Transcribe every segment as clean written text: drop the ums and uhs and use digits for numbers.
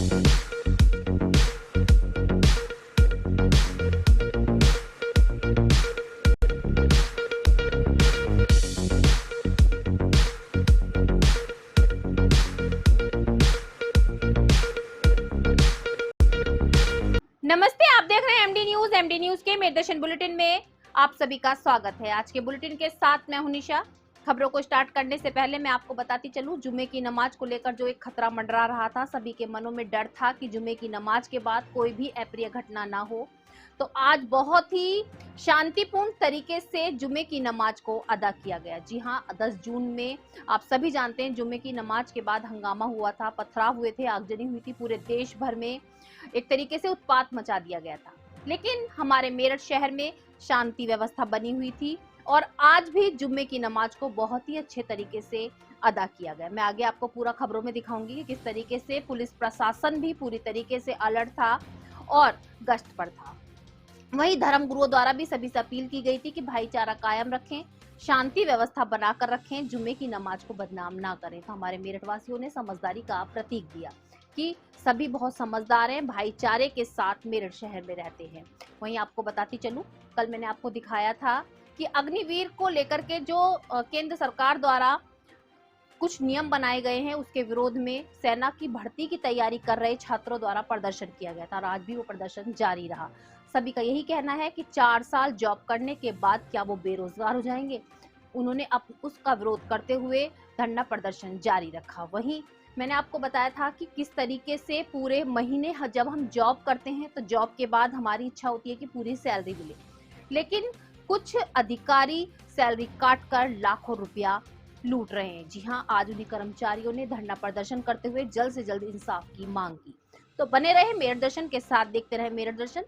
नमस्ते, आप देख रहे हैं एमडी न्यूज के मेरदर्शन बुलेटिन में आप सभी का स्वागत है। आज के बुलेटिन के साथ मैं हूं निशा। खबरों को स्टार्ट करने से पहले मैं आपको बताती चलूं, जुम्मे की नमाज को लेकर जो एक खतरा मंडरा रहा था, सभी के मनों में डर था कि जुम्मे की नमाज के बाद कोई भी अप्रिय घटना ना हो। तो आज बहुत ही शांतिपूर्ण तरीके से जुम्मे की नमाज को अदा किया गया। जी हां, 10 जून में आप सभी जानते हैं जुम्मे की नमाज के बाद हंगामा हुआ था, पथराव हुए थे, आगजनी हुई थी, पूरे देश भर में एक तरीके से उत्पात मचा दिया गया था। लेकिन हमारे मेरठ शहर में शांति व्यवस्था बनी हुई थी और आज भी जुम्मे की नमाज को बहुत ही अच्छे तरीके से अदा किया गया। मैं आगे आपको पूरा खबरों में दिखाऊंगी कि किस तरीके से पुलिस प्रशासन भी पूरी तरीके से अलर्ट था और गश्त पर था। वहीं धर्म गुरुओं द्वारा भी सभी से अपील की गई थी कि भाईचारा कायम रखें, शांति व्यवस्था बनाकर रखें, जुम्मे की नमाज को बदनाम ना करें। तो हमारे मेरठ वासियों ने समझदारी का प्रतीक दिया कि सभी बहुत समझदार हैं, भाईचारे के साथ मेरठ शहर में रहते हैं। वहीं आपको बताती चलूं, कल मैंने आपको दिखाया था कि अग्निवीर को लेकर के जो केंद्र सरकार द्वारा कुछ नियम बनाए गए हैं, उसके विरोध में सेना की भर्ती की तैयारी कर रहे छात्रों द्वारा प्रदर्शन किया गया था और आज भी वो प्रदर्शन जारी रहा। सभी का यही कहना है कि 4 साल जॉब करने के बाद क्या वो बेरोजगार हो जाएंगे। उन्होंने उसका विरोध करते हुए धरना प्रदर्शन जारी रखा। वहीं मैंने आपको बताया था कि किस तरीके से पूरे महीने जब हम जॉब करते हैं तो जॉब के बाद हमारी इच्छा होती है कि पूरी सैलरी मिले, लेकिन कुछ अधिकारी सैलरी काट कर लाखों रुपया लूट रहे हैं। जी हां, आज उन्हीं कर्मचारियों ने धरना प्रदर्शन करते हुए जल्द से जल्द इंसाफ की मांग की। तो बने रहे मेरठ दर्शन के साथ, देखते रहे मेरठ दर्शन।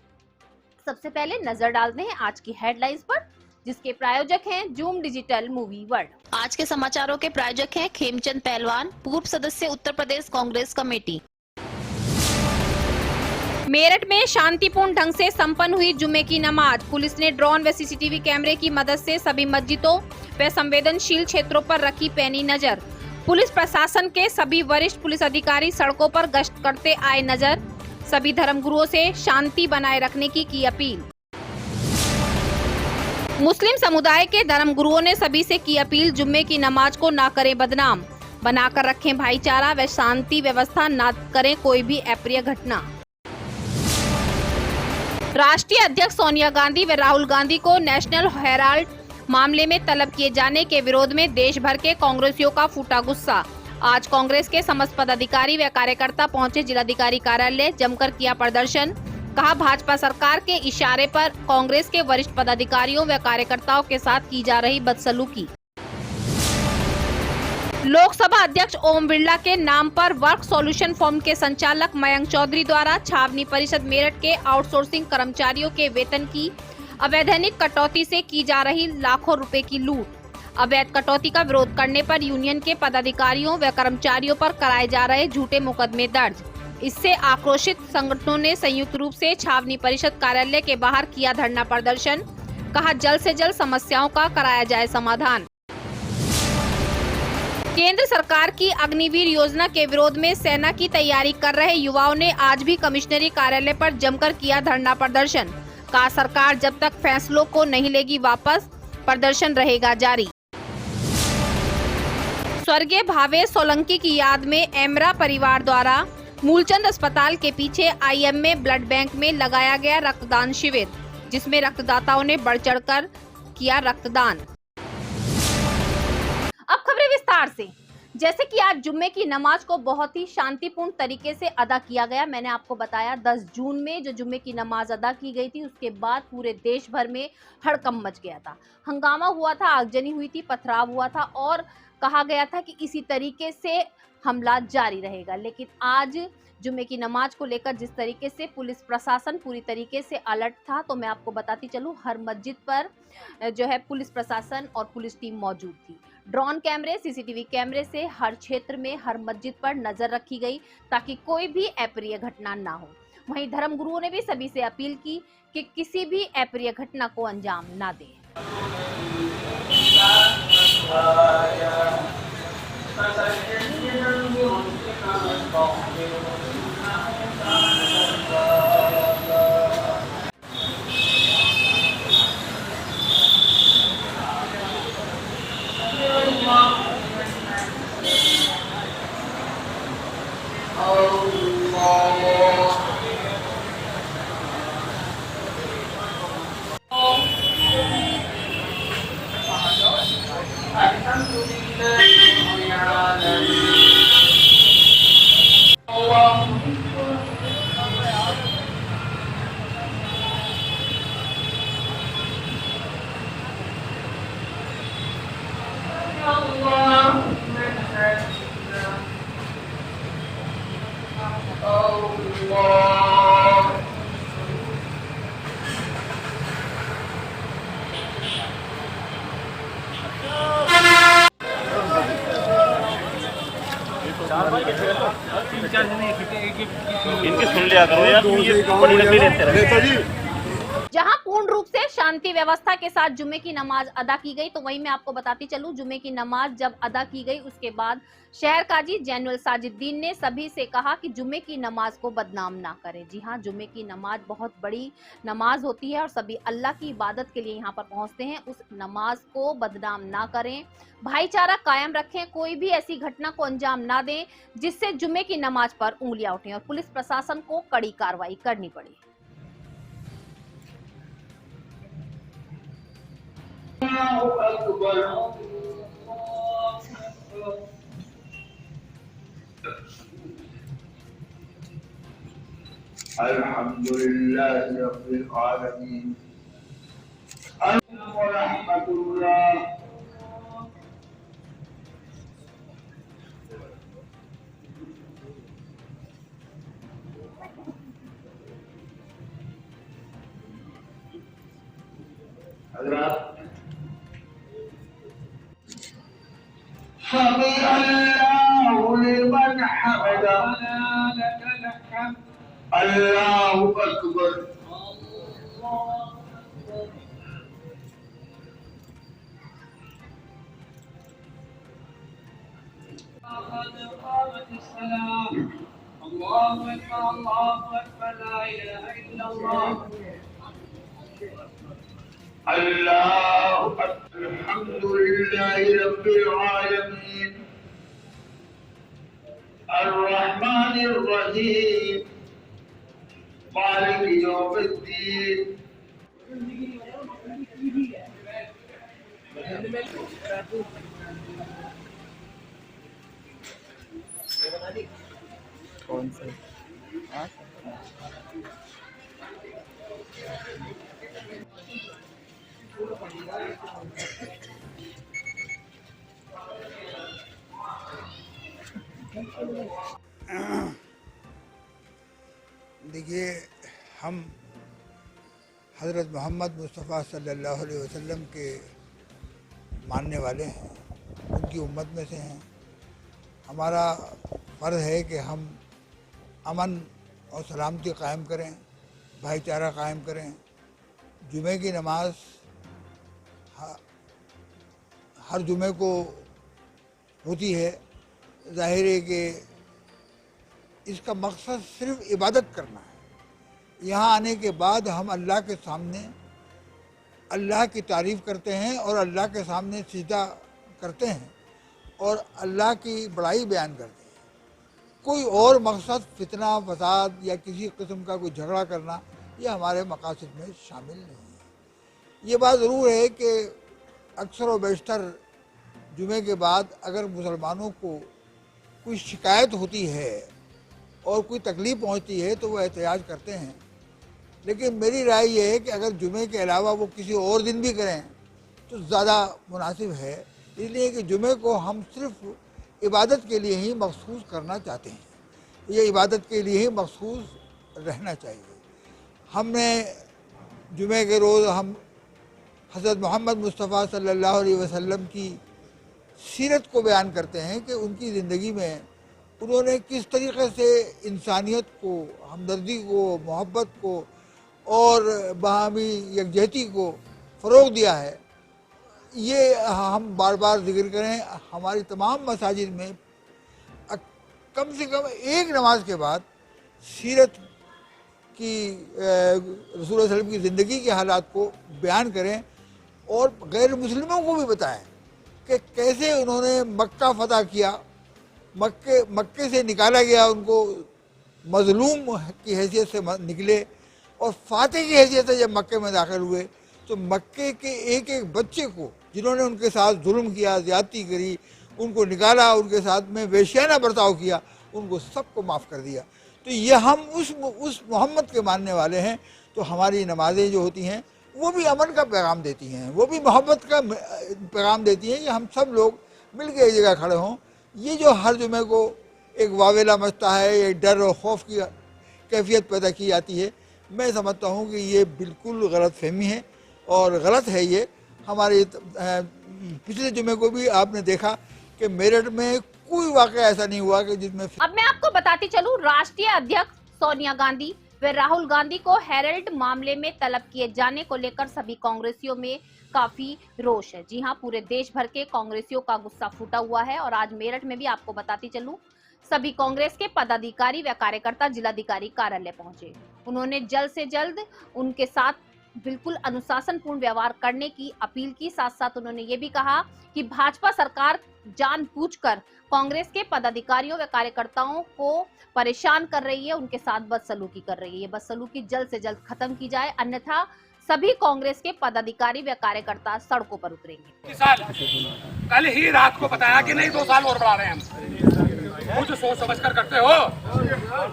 सबसे पहले नजर डालते हैं आज की हेडलाइंस पर, जिसके प्रायोजक हैं जूम डिजिटल मूवी वर्ल्ड। आज के समाचारों के प्रायोजक हैं खेमचंद पहलवान, पूर्व सदस्य उत्तर प्रदेश कांग्रेस कमेटी। मेरठ में शांतिपूर्ण ढंग से संपन्न हुई जुम्मे की नमाज। पुलिस ने ड्रोन व सीसीटीवी कैमरे की मदद से सभी मस्जिदों व संवेदनशील क्षेत्रों पर रखी पैनी नजर। पुलिस प्रशासन के सभी वरिष्ठ पुलिस अधिकारी सड़कों पर गश्त करते आए नजर। सभी धर्मगुरुओं से शांति बनाए रखने की अपील। मुस्लिम समुदाय के धर्मगुरुओं ने सभी से की अपील, जुम्मे की नमाज को ना करें बदनाम, बनाकर रखें भाईचारा व शांति व्यवस्था, ना करें कोई भी अप्रिय घटना। राष्ट्रीय अध्यक्ष सोनिया गांधी व राहुल गांधी को नेशनल हेराल्ड मामले में तलब किए जाने के विरोध में देश भर के कांग्रेसियों का फूटा गुस्सा। आज कांग्रेस के समस्त पदाधिकारी व कार्यकर्ता पहुंचे जिलाधिकारी कार्यालय, जमकर किया प्रदर्शन। कहा, भाजपा सरकार के इशारे पर कांग्रेस के वरिष्ठ पदाधिकारियों व कार्यकर्ताओं के साथ की जा रही बदसलूकी। लोकसभा अध्यक्ष ओम बिरला के नाम पर वर्क सॉल्यूशन फर्म के संचालक मयंक चौधरी द्वारा छावनी परिषद मेरठ के आउटसोर्सिंग कर्मचारियों के वेतन की अवैधानिक कटौती से की जा रही लाखों रुपए की लूट। अवैध कटौती का विरोध करने पर यूनियन के पदाधिकारियों व कर्मचारियों पर कराए जा रहे झूठे मुकदमे दर्ज। इससे आक्रोशित संगठनों ने संयुक्त रूप से छावनी परिषद कार्यालय के बाहर किया धरना प्रदर्शन। कहा, जल्द से जल्द समस्याओं का कराया जाए समाधान। केंद्र सरकार की अग्निवीर योजना के विरोध में सेना की तैयारी कर रहे युवाओं ने आज भी कमिश्नरी कार्यालय पर जमकर किया धरना प्रदर्शन। कहा, सरकार जब तक फैसलों को नहीं लेगी वापस, प्रदर्शन रहेगा जारी। स्वर्गीय भावेश सोलंकी की याद में एमरा परिवार द्वारा मूलचंद अस्पताल के पीछे IMA ब्लड बैंक में लगाया गया रक्तदान शिविर, जिसमें रक्तदाताओं ने बढ़ चढ़कर किया रक्तदान। अब खबरें विस्तार से। जैसे कि आज जुम्मे की नमाज को बहुत ही शांतिपूर्ण तरीके से अदा किया गया। मैंने आपको बताया 10 जून में जो जुम्मे की नमाज अदा की गई थी, उसके बाद पूरे देश भर में हड़कंप मच गया था, हंगामा हुआ था, आगजनी हुई थी, पथराव हुआ था और कहा गया था कि इसी तरीके से हमला जारी रहेगा। लेकिन आज जुम्मे की नमाज को लेकर जिस तरीके से पुलिस प्रशासन पूरी तरीके से अलर्ट था, तो मैं आपको बताती चलूं, हर मस्जिद पर जो है पुलिस प्रशासन और पुलिस टीम मौजूद थी। ड्रोन कैमरे, सीसीटीवी कैमरे से हर क्षेत्र में, हर मस्जिद पर नजर रखी गई ताकि कोई भी अप्रिय घटना ना हो। वहीं धर्मगुरुओं ने भी सभी से अपील की कि किसी भी अप्रिय घटना को अंजाम ना दें। इनके सुन लिया करो यार, ये बड़ी नकली लेते रहे। जहां पूर्ण रूप से शांति व्यवस्था के साथ जुमे की नमाज अदा की गई, तो वहीं मैं आपको बताती चलूं, जुमे की नमाज जब अदा की गई उसके बाद शहर काजी जैनुल साजिद्दीन ने सभी से कहा कि जुमे की नमाज को बदनाम ना करें। जी हां, जुमे की नमाज बहुत बड़ी नमाज होती है और सभी अल्लाह की इबादत के लिए यहाँ पर पहुंचते हैं। उस नमाज को बदनाम ना करें, भाईचारा कायम रखें, कोई भी ऐसी घटना को अंजाम ना दें जिससे जुमे की नमाज पर उंगलियां उठें और पुलिस प्रशासन को कड़ी कार्रवाई करनी पड़ी। अल्हम्दुलिल्लाह रब्बिल आलमीन व रहमतुल्लाह। हज़रात समी अल्लाहु लिमन हमिदा, अल्लाहु अकबर। अल्लाहु अकबर। अल्हम्दुलिल्लाहि रब्बिल आलमीन अर्रहमानिर रहीम मालिक यौमिद्दीन। कौन से देखिए, हम हज़रत मोहम्मद मुस्तफ़ा सल्लल्लाहु अलैहि वसल्लम के मानने वाले हैं, उनकी उम्मत में से हैं। हमारा फ़र्ज़ है कि हम अमन और सलामती कायम करें, भाईचारा कायम करें। जुमे की नमाज हर जुमे को होती है। ज़ाहिर है कि इसका मकसद सिर्फ इबादत करना है। यहाँ आने के बाद हम अल्लाह के सामने अल्लाह की तारीफ़ करते हैं और अल्लाह के सामने सिजदा करते हैं और अल्लाह की बड़ाई बयान करते हैं। कोई और मकसद फितना फसाद या किसी किस्म का कोई झगड़ा करना ये हमारे मकासद में शामिल नहीं है। ये बात ज़रूर है कि अक्सर व बेशतर जुमे के बाद अगर मुसलमानों को कोई शिकायत होती है और कोई तकलीफ़ पहुंचती है तो वो एहतजाज करते हैं। लेकिन मेरी राय ये है कि अगर जुमे के अलावा वो किसी और दिन भी करें तो ज़्यादा मुनासिब है, इसलिए कि जुमे को हम सिर्फ इबादत के लिए ही मखसूस करना चाहते हैं। ये इबादत के लिए ही मखसूस रहना चाहिए। हमने जुमे के रोज़ हम हज़रत मोहम्मद मुस्तफ़ा सल्लल्लाहु अलैहि वसल्लम की सीरत को बयान करते हैं कि उनकी ज़िंदगी में उन्होंने किस तरीक़े से इंसानियत को, हमदर्दी को, मोहब्बत को और बाहमी यकजहती को फ़रोग़ दिया है। ये हम बार बार जिक्र करें। हमारी तमाम मसाजिद में कम से कम एक नमाज के बाद सीरत की रसूल सल्लल्लाहु अलैहि वसल्लम की ज़िंदगी के हालात को बयान करें और गैर मुस्लिमों को भी बताएं कि कैसे उन्होंने मक्का फ़तह किया, मक्के से निकाला गया उनको मजलूम की हैसियत से निकले और फातेह की हैसियत से जब मक्के में दाखिल हुए तो मक्के के एक एक बच्चे को जिन्होंने उनके साथ जुल्म किया, ज़्यादती करी, उनको निकाला, उनके साथ में वेश्याना बर्ताव किया, उनको सबको माफ़ कर दिया। तो ये हम उस मोहम्मद के मानने वाले हैं। तो हमारी नमाज़ें जो होती हैं वो भी अमन का पैगाम देती हैं, वो भी मोहब्बत का पैगाम देती हैं कि हम सब लोग मिल के एक जगह खड़े हों। ये जो हर जुमे को एक वावेला मचता है, एक डर और खौफ की कैफियत पैदा की जाती है, मैं समझता हूँ कि ये बिल्कुल गलत फहमी है और गलत है। ये हमारे पिछले जुमे को भी आपने देखा कि मेरठ में कोई वाक़या ऐसा नहीं हुआ कि जिसमें। अब मैं आपको बताती चलूं, राष्ट्रीय अध्यक्ष सोनिया गांधी व राहुल गांधी को हेरल्ड मामले में तलब किए जाने को लेकर सभी कांग्रेसियों में काफी रोष है। जी हां, पूरे देश भर के कांग्रेसियों का गुस्सा फूटा हुआ है और आज मेरठ में भी आपको बताती चलूं, सभी कांग्रेस के पदाधिकारी व कार्यकर्ता जिलाधिकारी कार्यालय पहुंचे। उन्होंने जल्द से जल्द उनके साथ बिल्कुल अनुशासनपूर्ण व्यवहार करने की अपील की। साथ साथ उन्होंने ये भी कहा कि भाजपा सरकार जानबूझकर कांग्रेस के पदाधिकारियों व कार्यकर्ताओं को परेशान कर रही है, उनके साथ बदसलूकी कर रही है। ये बदसलूकी जल्द से जल्द खत्म की जाए, अन्यथा सभी कांग्रेस के पदाधिकारी व कार्यकर्ता सड़कों पर उतरेंगे। कल ही रात को बताया कि नहीं 2 साल और बढ़ा रहे हैं हम। कुछ सोच समझ कर करते हो,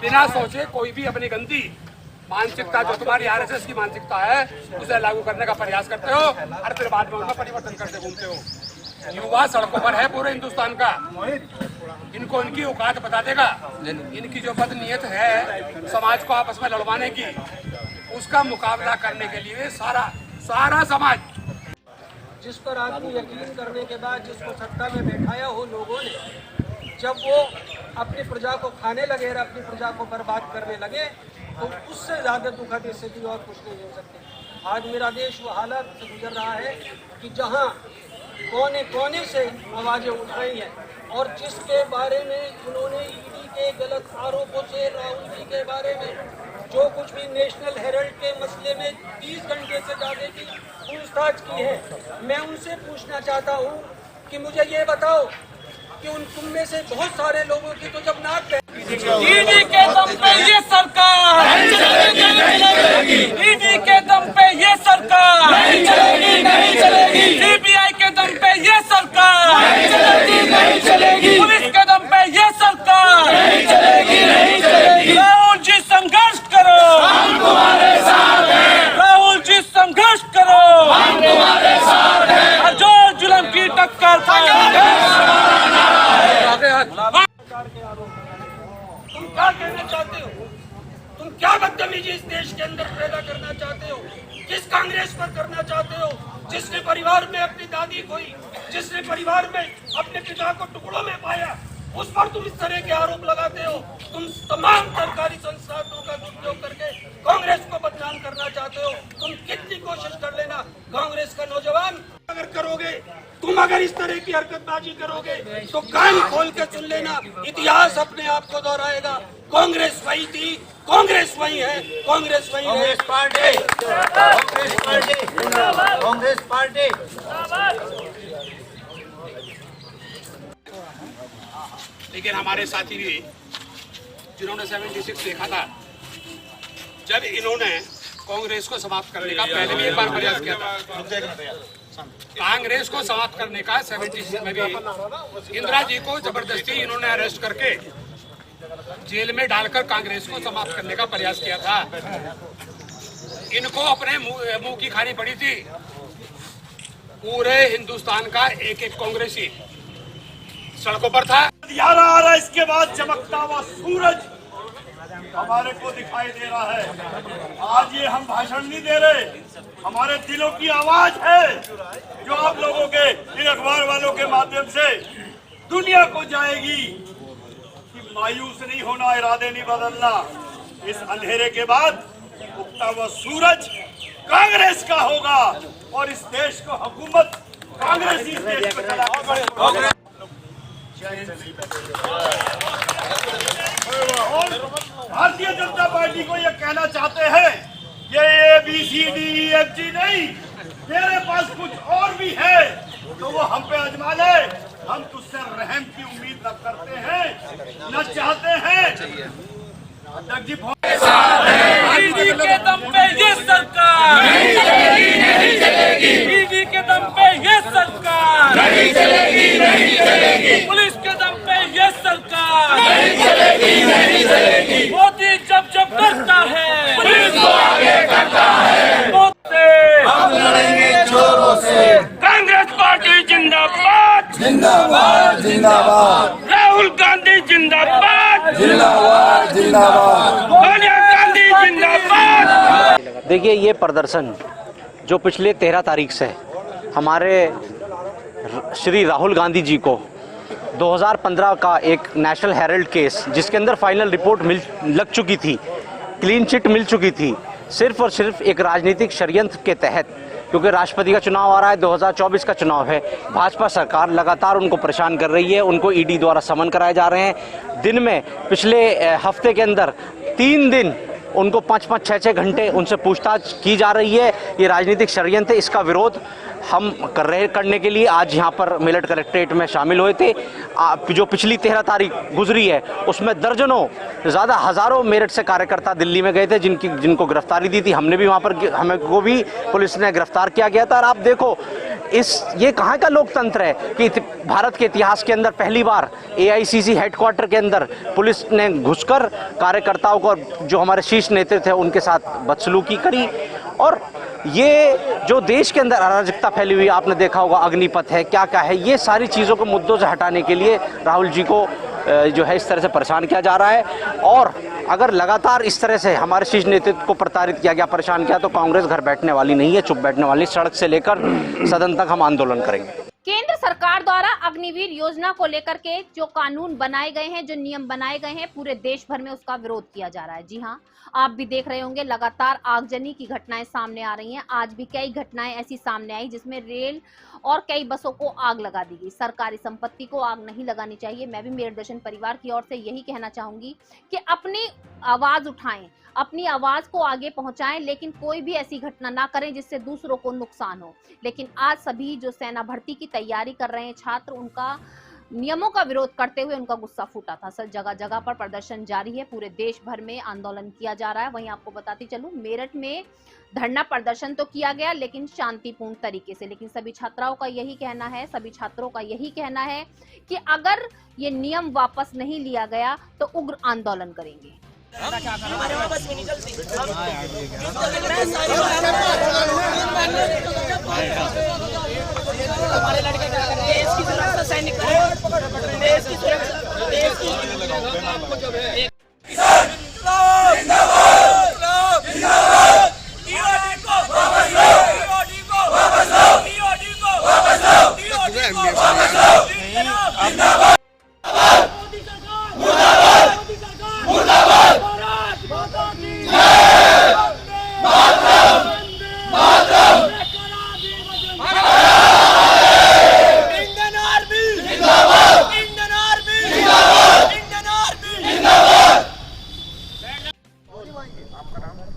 बिना सोचे कोई भी अपनी गंदी मानसिकता जो तुम्हारी आरएसएस की मानसिकता है उसे लागू करने का प्रयास करते हो और फिर बाद में उनका परिवर्तन करते घूमते हो। युवा सड़कों पर है पूरे हिंदुस्तान का, इनको इनकी औकात बता देगा। इनकी जो बदनीयत है समाज को आपस में लड़वाने की, उसका मुकाबला करने के लिए सारा समाज, जिस पर आदमी यकीन करने के बाद जिसको सत्ता में बैठाया हो लोगों ने, जब वो अपनी प्रजा को खाने लगे और अपनी प्रजा को बर्बाद करने लगे तो उससे ज्यादा दुखद स्थिति और कुछ नहीं हो सकती। आज मेरा देश वो हालत से गुजर रहा है कि जहां कोने कोने से आवाजें उठ रही हैं और जिसके बारे में उन्होंने ईडी के गलत आरोपों से राहुल जी के बारे में जो कुछ भी नेशनल हेरल्ड के मसले में 30 घंटे से ज्यादा की पूछताछ की है, मैं उनसे पूछना चाहता हूं कि मुझे ये बताओ कि तुम में से बहुत सारे लोगों की तो जब नाक ईडी के दम पे ये सरकार ईडी के दम पे ये सरकार नहीं चलेगी, सीबीआई के दम पे ये सरकार नहीं चलेगी, पुलिस के दम पे ये सरकार नहीं चलेगी। राहुल जी संघर्ष करो, हम तुम्हारे साथ हैं। राहुल जी संघर्ष करो, हम तुम्हारे साथ हैं। जो जुल्म की टक्कर तुम क्या कहना चाहते हो? तुम क्या बदतमीजी इस देश के अंदर पैदा करना चाहते हो? किस कांग्रेस पर करना चाहते हो जिसने परिवार में अपनी दादी खोई, जिसने परिवार में अपने पिता को टुकड़ों में पाया, उस पर तुम इस तरह के आरोप लगाते हो। तुम तमाम सरकारी संस्थानों का उपयोग करके कांग्रेस को बदनाम करना चाहते हो। तुम कितनी कोशिश कर लेना, कांग्रेस का नौजवान अगर करोगे, तुम अगर इस तरह की हरकतबाजी करोगे तो कान खोल के सुन लेना, इतिहास अपने आप को दोहराएगा। कांग्रेस वही थी, कांग्रेस वही है, कांग्रेस वही है। Congress party, Congress party, Congress party. लेकिन हमारे साथी भी जिन्होंने 76 देखा था, जब इन्होंने कांग्रेस को समाप्त करने का पहले भी एक बार प्रयास किया था। कांग्रेस को समाप्त करने का 76 में भी इंदिरा जी को जबरदस्ती इन्होंने अरेस्ट करके जेल में डालकर कांग्रेस को समाप्त करने का प्रयास किया था। इनको अपने मुंह की खानी पड़ी थी। पूरे हिंदुस्तान का एक एक कांग्रेसी सड़कों पर था। यारा आ रहा, इसके बाद चमकता हुआ सूरज हमारे को दिखाई दे रहा है। आज ये हम भाषण नहीं दे रहे, हमारे दिलों की आवाज है जो आप लोगों के इन अखबार वालों के माध्यम से दुनिया को जाएगी कि मायूस नहीं होना, इरादे नहीं बदलना। इस अंधेरे के बाद उगता हुआ सूरज कांग्रेस का होगा और इस देश को हुकूमत कांग्रेस इस देश को चलाएगी। और भारतीय जनता पार्टी को ये कहना चाहते हैं, ये ABCDEFG नहीं, तेरे पास कुछ और भी है तो वो हम पे आजमा ले। हम तुझसे रहम की उम्मीद न करते हैं, न चाहते हैं। अध्यक्ष जी बीवी के दम पे ये सरकार नहीं चलेगी, नहीं चलेगी। बीवी के दम पे ये सरकार नहीं चलेगी, नहीं चलेगी। पुलिस के दम पे ये सरकार नहीं चलेगी, नहीं चलेगी। मोदी जब जब करता है पुलिस को आगे करता है। हम लड़ेंगे चोरों से। कांग्रेस पार्टी जिंदाबाद, जिंदाबाद, जिंदाबाद। राहुल गांधी जिंदाबाद, जिंदाबाद, जिंदाबाद। सोनिया गांधी जिंदाबाद। देखिए, ये प्रदर्शन जो पिछले 13 तारीख से हमारे श्री राहुल गांधी जी को 2015 का एक नेशनल हेराल्ड केस, जिसके अंदर फाइनल रिपोर्ट लग चुकी थी, क्लीन चिट मिल चुकी थी, सिर्फ और सिर्फ एक राजनीतिक षड्यंत्र के तहत, क्योंकि राष्ट्रपति का चुनाव आ रहा है, 2024 का चुनाव है, भाजपा सरकार लगातार उनको परेशान कर रही है। उनको ईडी द्वारा समन कराए जा रहे हैं। दिन में पिछले हफ्ते के अंदर 3 दिन उनको 5-5, 6-6 घंटे उनसे पूछताछ की जा रही है। ये राजनीतिक षड्यंत्र है। इसका विरोध हम करने के लिए आज यहाँ पर मेरठ कलेक्ट्रेट में शामिल हुए थे। जो पिछली 13 तारीख गुजरी है, उसमें दर्जनों ज़्यादा हज़ारों मेरठ से कार्यकर्ता दिल्ली में गए थे, जिनको गिरफ्तारी दी थी। हमने भी वहाँ पर, हमें को भी पुलिस ने गिरफ्तार किया गया था। और आप देखो, ये कहाँ का लोकतंत्र है कि भारत के इतिहास के अंदर पहली बार AICC हेडक्वार्टर के अंदर पुलिस ने घुसकर कार्यकर्ताओं को, जो हमारे शीर्ष नेता थे, उनके साथ बदसलूकी करी। और ये जो देश के अंदर अराजकता फैली हुई, आपने देखा होगा, अग्निपथ है, क्या क्या है, ये सारी चीज़ों को मुद्दों से हटाने के लिए राहुल जी को जो है इस तरह से परेशान किया जा रहा है। और अगर लगातार इस तरह से हमारे शीर्ष नेतृत्व को प्रताड़ित किया गया, परेशान किया, तो कांग्रेस घर बैठने वाली नहीं है, चुप बैठने वाली। सड़क से लेकर सदन तक हम आंदोलन करेंगे। केंद्र सरकार द्वारा अग्निवीर योजना को लेकर के जो कानून बनाए गए हैं, जो नियम बनाए गए हैं, पूरे देश भर में उसका विरोध किया जा रहा है। जी हाँ, आप भी देख रहे होंगे, लगातार आगजनी की घटनाएं सामने आ रही हैं। आज भी कई घटनाएं ऐसी सामने आई जिसमें रेल और कई बसों को आग लगा दी गई। सरकारी संपत्ति को आग नहीं लगानी चाहिए। मैं भी मेरठ दर्शन परिवार की ओर से यही कहना चाहूंगी कि अपनी आवाज उठाएं, अपनी आवाज को आगे पहुंचाएं, लेकिन कोई भी ऐसी घटना ना करें जिससे दूसरों को नुकसान हो। लेकिन आज सभी जो सेना भर्ती की तैयारी कर रहे हैं छात्र, उनका नियमों का विरोध करते हुए उनका गुस्सा फूटा था। सर, जगह जगह पर प्रदर्शन जारी है, पूरे देश भर में आंदोलन किया जा रहा है। वहीं आपको बताती चलूं, मेरठ में धरना प्रदर्शन तो किया गया, लेकिन शांतिपूर्ण तरीके से। लेकिन सभी छात्राओं का यही कहना है, सभी छात्रों का यही कहना है कि अगर ये नियम वापस नहीं लिया गया तो उग्र आंदोलन करेंगे। हमारे लड़के देश की सुरक्षा, सैनिक देश की सुरक्षा, देश की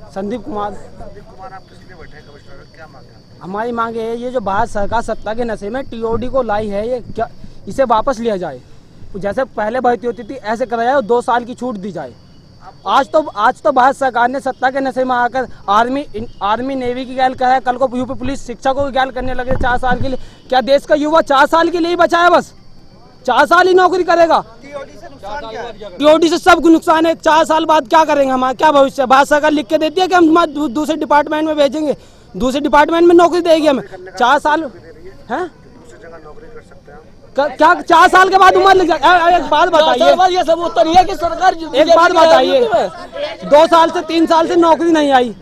संदीप कुमार। आप किस लिए बैठे कमिश्नर, क्या मांग है? हमारी मांग है, ये जो भारत सरकार सत्ता के नशे में TOD को लाई है, ये क्या, इसे वापस लिया जाए। जैसे पहले भर्ती होती थी ऐसे कराया जाए, 2 साल की छूट दी जाए। आज तो भारत सरकार ने सत्ता के नशे में आकर आर्मी नेवी की गैल कहा है, कल को यूपी पुलिस शिक्षा को गैल करने लगे 4 साल के लिए। क्या देश का युवा 4 साल के लिए ही बचा है? बस 4 साल ही नौकरी करेगा। TOD से सब नुकसान है। 4 साल बाद क्या करेंगे? हमारा क्या भविष्य? भारत सरकार लिख के देती है कि हम दूसरे डिपार्टमेंट में भेजेंगे, दूसरे डिपार्टमेंट में नौकरी देगी हमें। 4 साल है, क्या 4 साल के बाद उम्र लग जाए? एक बात बताइए, ये सब उत्तर है कि सरकार, एक बात बताइए, 2 साल से 3 साल से नौकरी नहीं आई,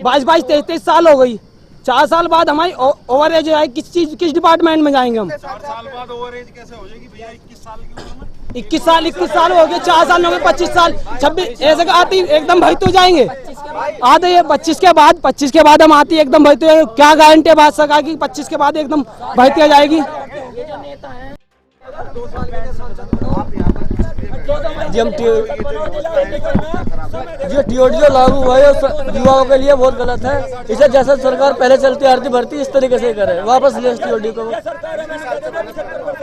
22, 23 साल हो गई। 4 साल बाद हमारी ओवर एज आई, किस डिपार्टमेंट में जाएंगे हम? 4 साल बाद ओवर एज कैसे हो जाएगी भैया? 21 साल की उम्र में 21 साल हो गए, 4 साल हो गए, 25 साल, 26 ऐसे आती एकदम भर्ती हो जाएंगे। आते ये 25 के बाद हम आती एकदम भर्ती हो जाएंगे। क्या गारंटी है भारत सरकार की 25 के बाद एकदम भर्ती हो जाएगी? जी हम जो TOD जो लागू हुआ है युवाओं के लिए बहुत गलत है। इसे जैसे सरकार पहले चलती आ रही भर्ती, इस तरीके से करे, वापस ले TOD को।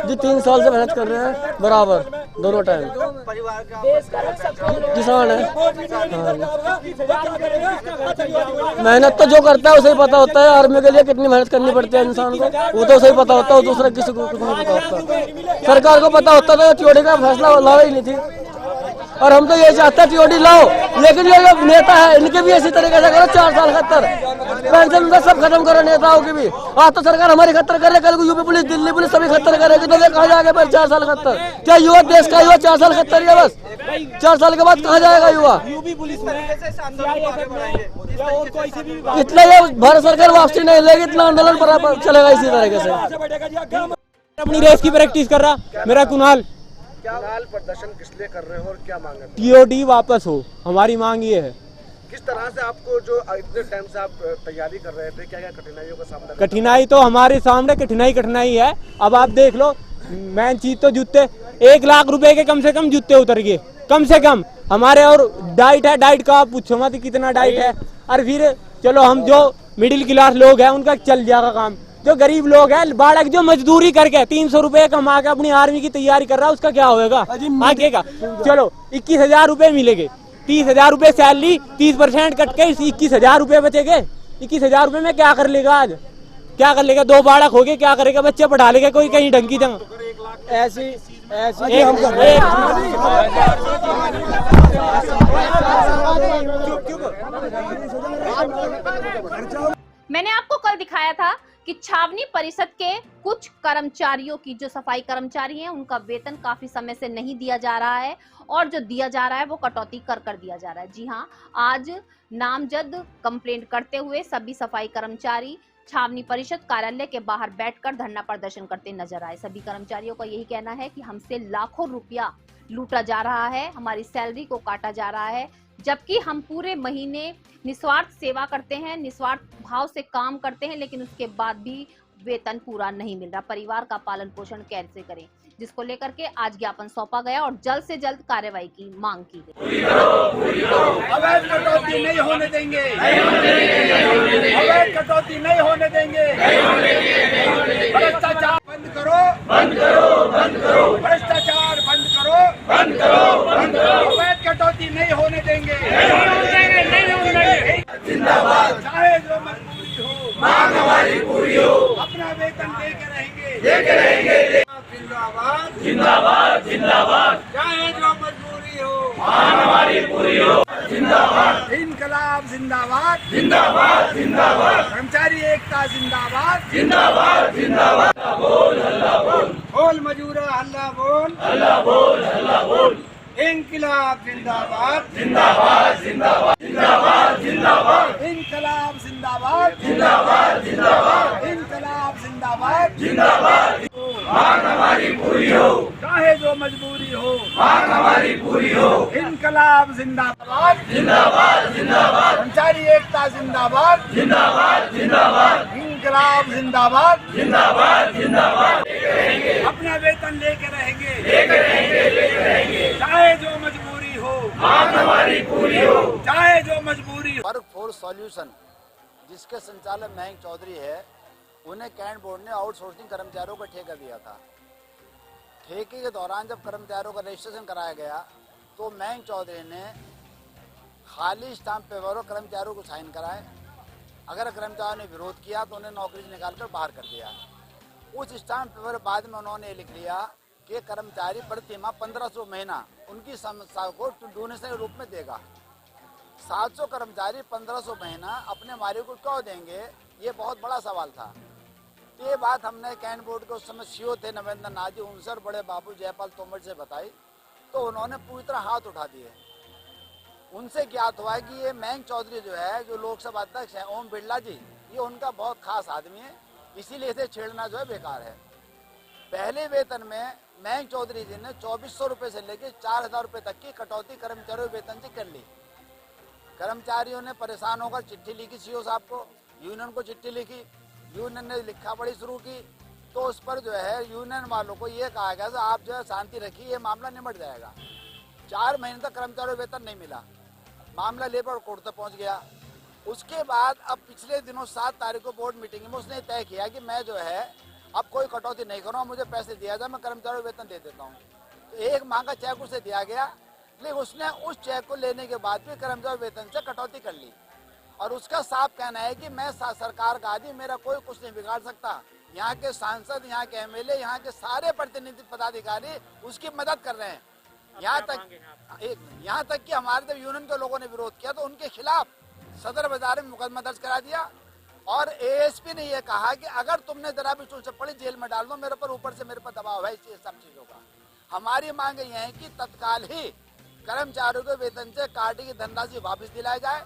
जी 3 साल से मेहनत कर रहे हैं बराबर। दोनों टाइम किसान है। मेहनत तो जो करता है उसे ही पता होता है, आर्मी के लिए कितनी मेहनत करनी पड़ती है इंसान को, वो तो उसे ही पता होता है, दूसरा किसी को कुछ नहीं पता होता। सरकार को पता होता था टीओडी का फैसला लाओ ही नहीं थी, और हम तो ये चाहते हैं टीओडी लाओ, लेकिन ये जो नेता है इनके भी इसी तरीके से करो, 4 साल खत्तर पेंशन सब खत्म करो नेताओं की भी। आज तो सरकार हमारी खत्तर करे, कल को यूपी पुलिस दिल्ली पुलिस सभी खत्तर करेगी, तो कहाँ जाएगा फिर 4 साल खत्तर? क्या युवा देश का युवा 4 साल खत्तर है बस? 4 साल के बाद कहाँ जाएगा युवा? इतना ये भारत सरकार वापसी नहीं लेगी, इतना आंदोलन पर चलेगा इसी तरीके से। अपनी रेस की प्रैक्टिस कर रहा मेरा कुणाल। प्रदर्शन किस लिए कर रहे हो और क्या मांग है? टीओडी वापस हो, हमारी मांग ये है। किस तरह से आपको जो इतने टाइम से आप तैयारी कर रहे थे, क्या क्या कठिनाइयों का सामना? कठिनाई तो हमारे सामने कठिनाई है। अब आप देख लो, मेन चीज तो जूते 1 लाख रुपए के कम से कम जूते उतर गए, कम से कम हमारे। और डाइट है, डाइट का आप पूछो मत कितना डाइट है। और फिर चलो हम जो मिडिल क्लास लोग हैं उनका चल जाएगा काम, जो गरीब लोग हैं, बालक जो मजदूरी करके 300 रुपए कमा के अपनी आर्मी की तैयारी कर रहा है, उसका क्या होगा आगे का? चलो 21,000 रुपए मिलेंगे, 30,000 रुपए सैलरी, 30% कट के 21,000 रुपए बचेंगे। 21,000 रुपए में क्या कर लेगा? आज क्या कर लेगा? 2 बालक हो गए, क्या करेगा? बच्चे पढ़ा लेगा कोई कहीं ढंग की जगह? ऐसी मैंने आपको कल दिखाया था कि छावनी परिषद के कुछ कर्मचारियों की, जो सफाई कर्मचारी हैं, उनका वेतन काफी समय से नहीं दिया जा रहा है, और जो दिया जा रहा है वो कटौती कर दिया जा रहा है। जी हाँ, आज नामजद कंप्लेंट करते हुए सभी सफाई कर्मचारी छावनी परिषद कार्यालय के बाहर बैठकर धरना प्रदर्शन करते नजर आए। सभी कर्मचारियों का यही कहना है कि हमसे लाखों रुपया लूटा जा रहा है, हमारी सैलरी को काटा जा रहा है, जबकि हम पूरे महीने निस्वार्थ सेवा करते हैं, निस्वार्थ भाव से काम करते हैं, लेकिन उसके बाद भी वेतन पूरा नहीं मिल रहा। परिवार का पालन पोषण कैसे करें, जिसको लेकर के आज ज्ञापन सौंपा गया और जल्द से जल्द कार्रवाई की मांग की गई। अवैध कटौती नहीं होने देंगे, अवैध कटौती नहीं होने देंगे, भ्रष्टाचार बंद करो, बंद करो, बंद करो, भ्रष्टाचार बंद करो, बंद करो, बंद करो, अवैध कटौती नहीं होने देंगे, नहीं होने देंगे। जिंदाबाद, चाहे जो मजबूरी हो, मांग हमारी पूरी हो, अपना वेतन देके रहेंगे, जिंदाबाद, जिंदाबाद, जिंदाबाद, चाहे जो मजबूरी हो, मांग हमारी पूरी हो, जिंदाबाद, इनकलाब जिंदाबाद, जिंदाबाद, जिंदाबाद, कर्मचारी एकता जिंदाबाद, जिंदाबाद, जिंदाबाद, बोल हल्ला बोल, बोल मजूरा हल्ला बोल, हल्ला बोल, हल्ला बोल, इनकलाब जिंदाबाद, जिंदाबाद, जिंदाबाद, जिंदाबाद, जिंदाबाद, इनकलाब जिंदाबाद, जिंदाबाद, जिंदाबाद, इनकलाब जिंदाबाद, जिंदाबाद, मांग हमारी पूरी हो, चाहे जो मजबूरी हो, मांग हमारी पूरी हो, इनकलाब जिंदाबाद, जिंदाबाद, जिंदाबाद, कर्मचारी एकता जिंदाबाद, जिंदाबाद, जिंदाबाद, इनकलाब जिंदाबाद, जिंदाबाद, जिंदाबाद, अपना वेतन लेके रहेंगे, लेके रहेंगे, लेके रहेंगे, चाहे जो मजबूरी हो, मांग हमारी पूरी हो, चाहे जो मजबूरी हो। वर्कफोर्स सॉल्यूशन, जिसके संचालक मयंक चौधरी है, उन्हें कैंट बोर्ड ने आउटसोर्सिंग कर्मचारियों को ठेका दिया था। ठेके के दौरान जब कर्मचारियों का रजिस्ट्रेशन कराया गया तो मयंक चौधरी ने खाली स्टाम्प पेपर और कर्मचारियों को साइन कराए। अगर कर्मचारियों ने विरोध किया तो उन्हें नौकरी से निकालकर बाहर कर दिया। उस स्टाम्प पेपर बाद में उन्होंने लिख लिया कि कर्मचारी प्रतिमाह 1500 महीना उनकी समस्या को डोनेशन के रूप में देगा। 700 कर्मचारी 1500 महीना अपने मालिक को क्यों देंगे, ये बहुत बड़ा सवाल था। ये बात हमने कैंट बोर्ड के उस समय सीओ थे नवेंद्र नाथ जी, उनसे और बड़े बाबू जयपाल तोमर से बताई तो उन्होंने पूरी तरह हाथ उठा दिए। उनसे ज्ञात हुआ है कि ये मयंक चौधरी जो है, जो लोकसभा अध्यक्ष हैं ओम बिरला जी, ये उनका बहुत खास आदमी है, इसीलिए इसे छेड़ना जो है बेकार है। पहले वेतन में मयंक चौधरी जी ने 2400 रुपये से लेकर 4000 रुपये तक की कटौती कर्मचारियों वेतन से कर ली। कर्मचारियों ने परेशान होकर चिट्ठी लिखी सीओ साहब को, यूनियन को चिट्ठी लिखी, यूनियन ने लिखा पढ़ी शुरू की, तो उस पर जो है यूनियन वालों को ये कहा गया कि आप जो है शांति रखिए, ये मामला निमट जाएगा। 4 महीने तक कर्मचारियों वेतन नहीं मिला, मामला लेबर कोर्ट तक पहुंच गया। उसके बाद अब पिछले दिनों 7 तारीख को बोर्ड मीटिंग में उसने तय किया कि मैं जो है अब कोई कटौती नहीं करूँगा, मुझे पैसे दिया जाए, मैं कर्मचारियों वेतन दे देता हूँ। तो 1 माह का चेक उसे दिया गया, लेकिन उसने उस चेक को लेने के बाद भी कर्मचारी वेतन से कटौती कर ली। और उसका साफ कहना है कि मैं सरकार का आदमी, मेरा कोई कुछ नहीं बिगाड़ सकता। यहाँ के सांसद, यहाँ के एमएलए, यहाँ के सारे प्रतिनिधि पदाधिकारी उसकी मदद कर रहे हैं। यहाँ तक कि हमारे जब यूनियन के लोगों ने विरोध किया तो उनके खिलाफ सदर बाजार में मुकदमा दर्ज करा दिया और एएसपी ने यह कहा कि अगर तुमने जरा भी चूक पड़ी जेल में डाल दो, मेरे पर ऊपर से मेरे पर दबाव है इस सब चीजों का। हमारी मांग यह है कि तत्काल ही कर्मचारियों के वेतन से काटी की धनराशि वापस दिलाई जाए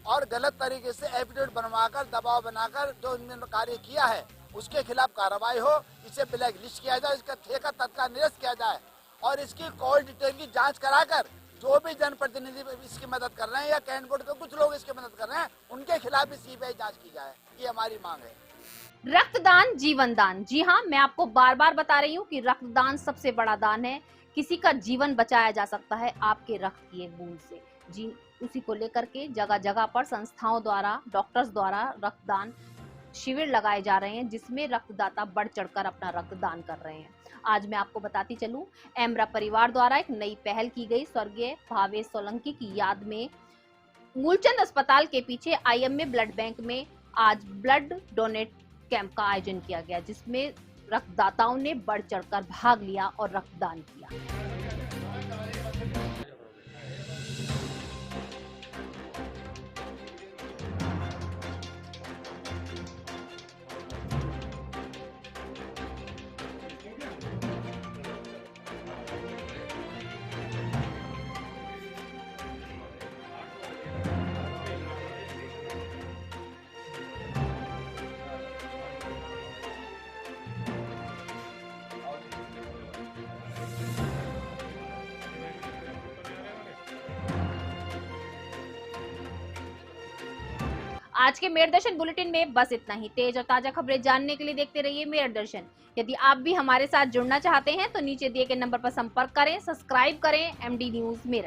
और गलत तरीके से एफिडेविट बनवाकर दबाव बनाकर जो इन्होंने कार्य किया है उसके खिलाफ कार्रवाई हो, इसे ब्लैक लिस्ट किया जाए, इसका ठेका तत्काल निरस्त किया जाए और इसकी कॉल डिटेल की जांच कराकर जो भी जनप्रतिनिधि इसकी मदद कर रहे हैं या कैंट बोर्ड के कुछ लोग इसकी मदद कर रहे हैं उनके खिलाफ भी सीबीआई जांच की जाए, ये हमारी मांग है। रक्तदान जीवन दान। जी हाँ, मैं आपको बार बार बता रही हूँ कि रक्तदान सबसे बड़ा दान है। किसी का जीवन बचाया जा सकता है आपके रक्त की एक बूंद से। जी, उसी को लेकर के जगह जगह पर संस्थाओं द्वारा, डॉक्टर्स द्वारा रक्तदान शिविर लगाए जा रहे हैं, जिसमें रक्तदाता बढ़ चढ़कर अपना रक्तदान कर रहे हैं। आज मैं आपको बताती चलूं, एमरा परिवार द्वारा एक नई पहल की गई। स्वर्गीय भावेश सोलंकी की याद में मूलचंद अस्पताल के पीछे आईएमए ब्लड बैंक में आज ब्लड डोनेट कैंप का आयोजन किया गया, जिसमें रक्तदाताओं ने बढ़ चढ़कर भाग लिया और रक्तदान किया। आज के मेयर दर्शन बुलेटिन में बस इतना ही। तेज और ताजा खबरें जानने के लिए देखते रहिए मेयर दर्शन। यदि आप भी हमारे साथ जुड़ना चाहते हैं तो नीचे दिए गए नंबर पर संपर्क करें, सब्सक्राइब करें एमडी न्यूज मेरठ।